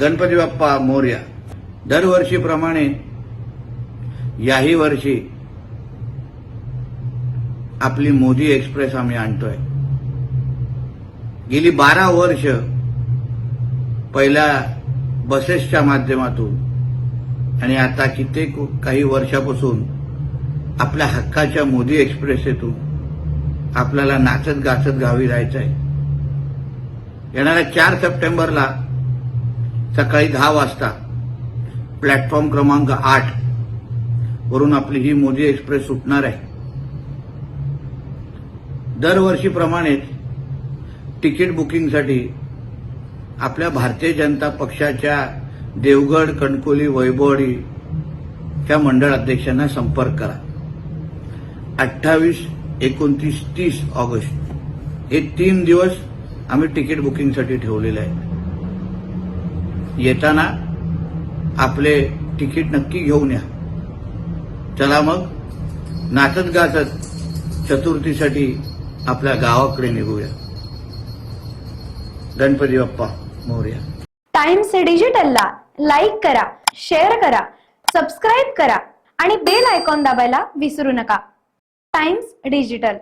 गणपती बाप्पा मोरया. दरवर्षीप्रमाणे याही वर्षी आपली मोदी एक्सप्रेस आम्ही आणतोय. गेली 12 वर्ष पहिल्या बसेसच्या माध्यमातून आणि आता कित्येक काही वर्षापासून आपल्या हक्काच्या मोदी एक्सप्रेसेतून आपल्याला नाचत गाचत गावी जायचं आहे. येणाऱ्या 4 सप्टेंबरला सकाळी 10 वाजता प्लॅटफॉर्म क्रमांक 8 वरून आपली ही मोदी एक्सप्रेस सुटणार आहे. दरवर्षीप्रमाणेच तिकीट बुकिंगसाठी आपल्या भारतीय जनता पक्षाच्या देवगड, कणकोली, वैभववाडी त्या मंडळ अध्यक्षांना संपर्क करा. 28, 29, 30 ऑगस्ट हे 3 दिवस आम्ही तिकीट बुकिंगसाठी ठेवलेले आहे. येताना आपले तिकीट नक्की घेऊन या. चला मग नाचत गाचत चतुर्थीसाठी आपल्या गावाकडे निघूया. गणपती बाप्पा मोरया. टाइम्स डिजिटलला लाईक करा, शेअर करा, सबस्क्राईब करा आणि बेल आयकॉन दाबायला विसरू नका. Times digital.